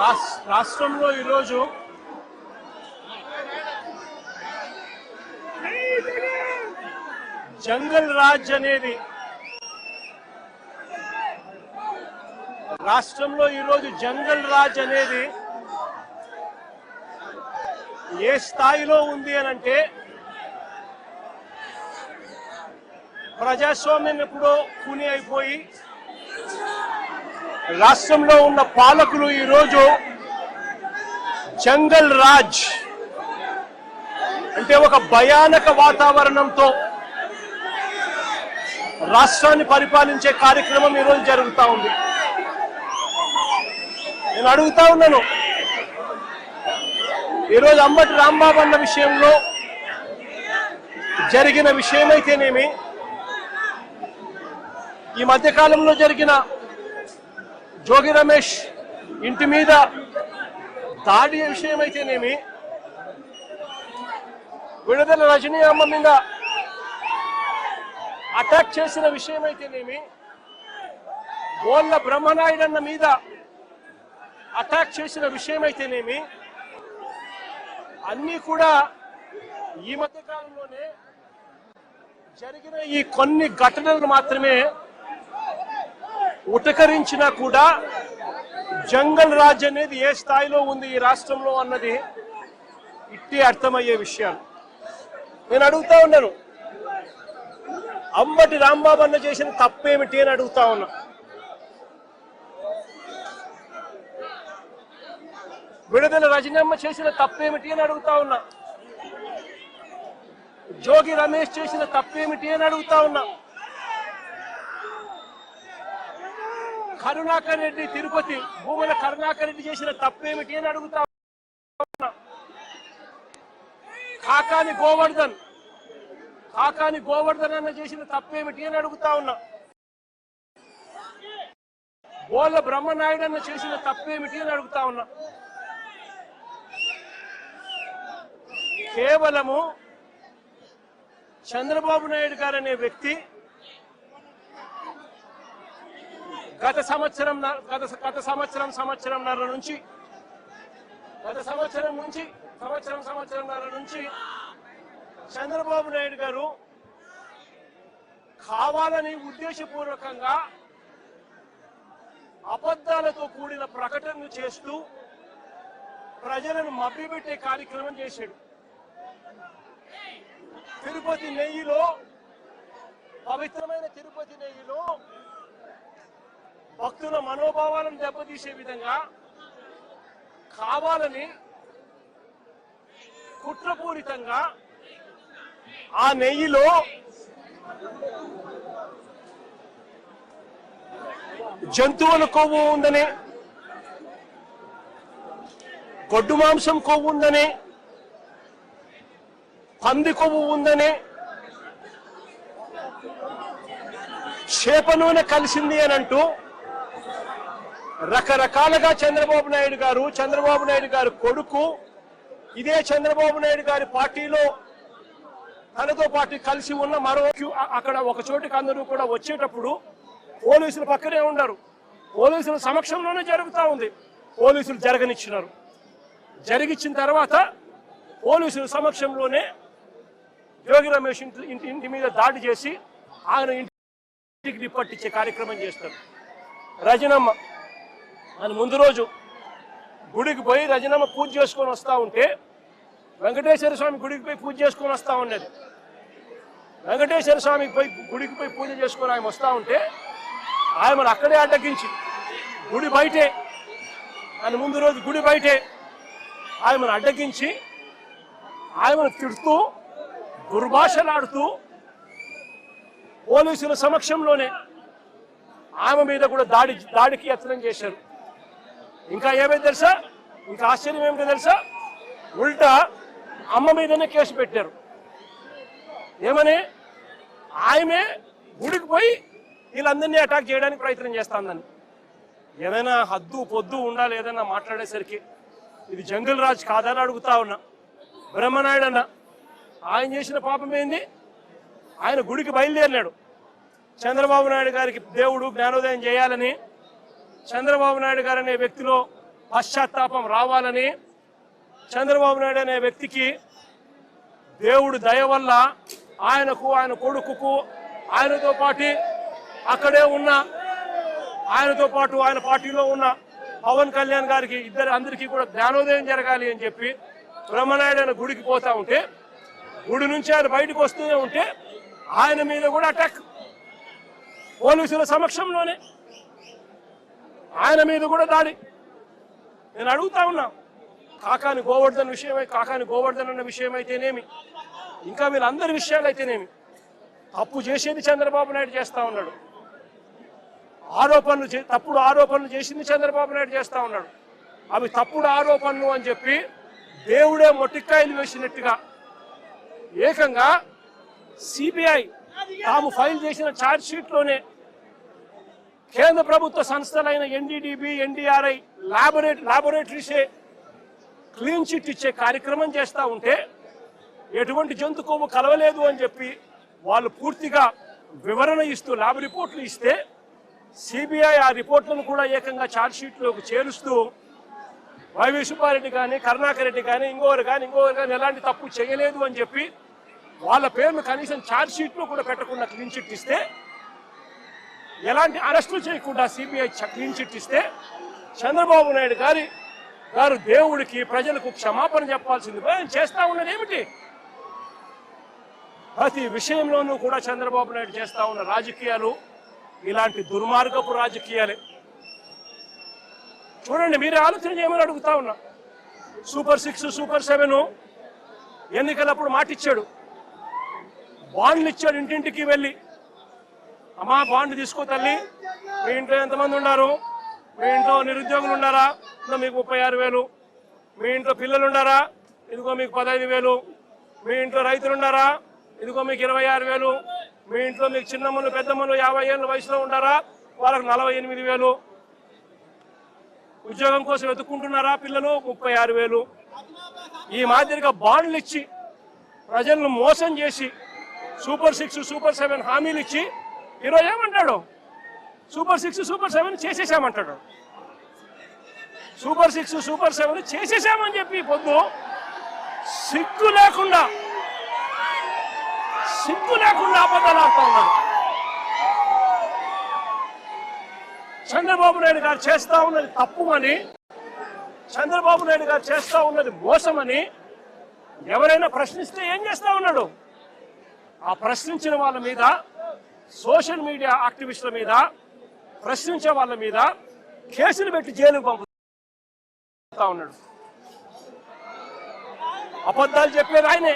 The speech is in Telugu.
రాష్ట్రంలో ఈరోజు జంగల్ రాజ్ అనేది ఏ స్థాయిలో ఉంది అని అంటే ప్రజాస్వామ్యం ఎప్పుడో కూని అయిపోయి రాష్ట్రంలో ఉన్న పాలకులు ఈరోజు జంగల్ రాజ్ అంటే ఒక భయానక వాతావరణంతో రాష్ట్రాన్ని పరిపాలించే కార్యక్రమం ఈరోజు జరుగుతూ ఉంది. నేను అడుగుతా ఉన్నాను, ఈరోజు అంబటి రాంబాబు అన్న విషయంలో జరిగిన విషయమైతేనేమి, ఈ మధ్యకాలంలో జరిగిన జోగి రమేష్ ఇంటి మీద దాడి విషయమైతేనేమి, విడుదల రజనీ అమ్మ మీద అటాక్ చేసిన విషయమైతేనేమి, బోళ్ళ బ్రహ్మనాయుడు అన్న మీద అటాక్ చేసిన విషయమైతేనేమి, అన్నీ కూడా ఈ మధ్య కాలంలోనే జరిగిన ఈ కొన్ని ఘటనలు మాత్రమే ఉటకరించినా కూడా జంగల్ రాజ్ అనేది ఏ స్థాయిలో ఉంది ఈ రాష్ట్రంలో అన్నది ఇట్టి అర్థమయ్యే విషయాలు. నేను అడుగుతా ఉన్నాను, అంబటి రాంబాబు అన్న చేసిన తప్పేమిటి అని అడుగుతా ఉన్నా. విడుదల రజనమ్మ చేసిన తప్పేమిటి అని అడుగుతా ఉన్నా. జోగి రమేష్ చేసిన తప్పేమిటి అని అడుగుతా ఉన్నా. కరుణాకర్ రెడ్డి తిరుపతి భూముల కరుణాకర్ రెడ్డి చేసిన తప్పేమిటి అని అడుగుతా ఉన్నా. కాకాని గోవర్ధన్ అన్న చేసిన తప్పేమిటి అని అడుగుతా ఉన్నా. బోళ్ళ బ్రహ్మనాయుడు అన్న చేసిన తప్పేమిటి అని అడుగుతా ఉన్నా. కేవలము చంద్రబాబు నాయుడు గారు అనే వ్యక్తి గత సంవత్సరంన్నర నుంచి చంద్రబాబు నాయుడు గారు కావాలని ఉద్దేశపూర్వకంగా అబద్ధాలతో కూడిన ప్రకటనలు చేస్తూ ప్రజలను మభ్యపెట్టే కార్యక్రమం చేశాడు. తిరుపతి నెయ్యిలో, పవిత్రమైన తిరుపతి నెయ్యిలో భక్తుల మనోభావాలను దెబ్బతీసే విధంగా కావాలని కుట్రపూరితంగా ఆ నెయ్యిలో జంతువుల కొవ్వు ఉందని, గొడ్డు మాంసం కొవ్వు ఉందని, పంది కొవ్వు ఉందని, చేప నూనె కలిసింది అని అంటూ రకరకాలుగా చంద్రబాబు నాయుడు గారు కొడుకు, ఇదే చంద్రబాబు నాయుడు గారి పార్టీలో తనతో పాటు కలిసి ఉన్న మరో అక్కడ ఒక చోటికి అందరూ కూడా వచ్చేటప్పుడు పోలీసులు పక్కనే ఉన్నారు. పోలీసుల సమక్షంలోనే జరుగుతూ ఉంది. పోలీసులు జరగనిచ్చినారు. జరిగిచ్చిన తర్వాత పోలీసుల సమక్షంలోనే జోగి రమేష్ ఇంటి మీద దాడి చేసి ఆయన ఇంటికి నిప్పట్టించే కార్యక్రమం చేస్తారు. రజనమ్మ అని ముందు రోజు గుడికి పోయి రజనమ్మ పూజ చేసుకొని వస్తూ ఉంటే, వెంకటేశ్వర స్వామి గుడికి పోయి పూజ చేసుకొని వస్తూ ఉన్నది. వెంకటేశ్వర స్వామి గుడికి పోయి పూజ చేసుకొని ఆయన వస్తూ ఉంటే ఆయనను అక్కడే అడ్డగించి గుడి బయటే, అని ముందు రోజు గుడి బయటే ఆయనను అడ్డగించి ఆయనను తిడుతూ దుర్భాషలాడుతూ పోలీసుల సమక్షంలోనే ఆమె మీద కూడా దాడికి యత్నం చేశారు. ఇంకా ఏమైంది తెలుసా? ఇంకా ఆశ్చర్యం ఏమిటో తెలుసా? ఉల్టా అమ్మ మీదనే కేసు పెట్టారు. ఏమని? ఆమె గుడికి పోయి వీళ్ళందరినీ అటాక్ చేయడానికి ప్రయత్నం చేస్తాందని. ఏదైనా హద్దు పొద్దు ఉండాలి ఏదైనా మాట్లాడేసరికి. ఇది జంగల్ రాజ్ కాదని అడుగుతా ఉన్నా. బ్రహ్మనాయుడు అన్న ఆయన చేసిన పాపం ఏంది? ఆయన గుడికి బయలుదేరినాడు. చంద్రబాబు నాయుడు గారికి దేవుడు జ్ఞానోదయం చేయాలని చంద్రబాబు నాయుడు గారు అనే వ్యక్తిలో పశ్చాత్తాపం రావాలని చంద్రబాబు నాయుడు అనే వ్యక్తికి దేవుడు దయ వల్ల ఆయనకు, ఆయన కొడుకుకు, ఆయనతో పాటు అక్కడే ఉన్న ఆయనతో పాటు ఆయన పార్టీలో ఉన్న పవన్ కళ్యాణ్ గారికి అందరికీ కూడా జ్ఞానోదయం జరగాలి అని చెప్పి బ్రహ్మనాయుడు ఆయన గుడికి పోతా ఉంటే, గుడి నుంచి ఆయన బయటకు వస్తూనే ఉంటే ఆయన మీద కూడా అటాక్, పోలీసుల సమక్షంలోనే ఆయన మీద కూడా దాడి. నేను అడుగుతా ఉన్నా, కాకాని గోవర్ధన్ అన్న విషయం అయితేనేమి, ఇంకా వీళ్ళందరి విషయాలు అయితేనేమి, తప్పు చేసేది చంద్రబాబు నాయుడు చేస్తా ఉన్నాడు, తప్పుడు ఆరోపణలు చేసింది చంద్రబాబు నాయుడు చేస్తా ఉన్నాడు. అవి తప్పుడు ఆరోపణలు అని చెప్పి దేవుడే మొట్టికాయలు వేసినట్టుగా ఏకంగా సిబిఐ తాము ఫైల్ చేసిన ఛార్జ్ షీట్ లోనే కేంద్ర ప్రభుత్వ సంస్థలైన ఎన్డీడీబీ, ఎన్డీఆర్ఐ లాబొరేటరీసే క్లీన్ చిట్ ఇచ్చే కార్యక్రమం చేస్తా ఉంటే ఎటువంటి జంతు కొవ్వు కలవలేదు అని చెప్పి వాళ్ళు పూర్తిగా వివరణ ఇస్తూ ల్యాబ్ రిపోర్ట్లు ఇస్తే సిబిఐ ఆ రిపోర్ట్లను కూడా ఏకంగా ఛార్జ్ షీట్లోకి చేరుస్తూ వైవి సుబ్బారెడ్డి కానీ, కరుణాకర్ రెడ్డి కానీ, ఇంకొకరు కానీ ఎలాంటి తప్పు చేయలేదు అని చెప్పి వాళ్ళ పేర్లు కనీసం ఛార్జ్ షీట్లో కూడా పెట్టకుండా క్లీన్ చిట్ ఇస్తే, ఎలాంటి అరెస్టులు చేయకుండా సిబిఐ క్లీన్ చిట్ ఇస్తే చంద్రబాబు నాయుడు గారు దేవుడికి, ప్రజలకు క్షమాపణ చెప్పాల్సింది ఆయన చేస్తా ఉన్నది ఏమిటి? ప్రతి విషయంలోనూ కూడా చంద్రబాబు నాయుడు చేస్తా ఉన్న రాజకీయాలు ఇలాంటి దుర్మార్గపు రాజకీయాలే. చూడండి, మీరే ఆలోచన చేయమని అడుగుతా ఉన్నా. సూపర్ 6, సూపర్ 7 ఎన్నికలప్పుడు మాటిచ్చాడు, బాండ్లు ఇచ్చాడు. ఇంటింటికి వెళ్ళి, అమ్మా బాండ్ తీసుకో తల్లి, మీ ఇంట్లో ఎంతమంది ఉన్నారు, మీ ఇంట్లో నిరుద్యోగులు ఉన్నారా, మీకు 36,000, మీ ఇంట్లో పిల్లలు ఉన్నారా, ఇదిగో మీకు 15,000, మీ ఇంట్లో రైతులు ఉన్నారా, ఇదిగో మీకు 26,000, మీ ఇంట్లో మీకు చిన్నమ్మలు పెద్దమ్మలు 50 ఏళ్ళ వయసులో ఉన్నారా, వాళ్ళకు 48,000, ఉద్యోగం కోసం వెతుక్కుంటున్నారా పిల్లలు, 36,000. ఈ మాదిరిగా బాండ్లు ఇచ్చి ప్రజలను మోసం చేసి సూపర్ 6, సూపర్ 7 హామీలు ఇచ్చి ఈరోజు ఏమంటాడు, సూపర్ 6, సూపర్ 7 చేసేసామంటాడు. సూపర్ 6, సూపర్ 7 చేసేసామని చెప్పి పొద్దు సిగ్గు లేకుండా అబద్ధాలు ఆడుతూ ఉన్నాడు. చంద్రబాబు నాయుడు గారు చేస్తా ఉన్నది తప్పుమని, చంద్రబాబు నాయుడు గారు చేస్తా ఉన్నది మోసమని ఎవరైనా ప్రశ్నిస్తే ఏం చేస్తా ఉన్నాడు? ఆ ప్రశ్నించిన వాళ్ళ మీద, సోషల్ మీడియా యాక్టివిస్టుల మీద, ప్రశ్నించే వాళ్ళ మీద కేసులు పెట్టి జైలుకు పంపుతా ఉన్నాడు. అబద్ధాలు చెప్పేది ఆయనే.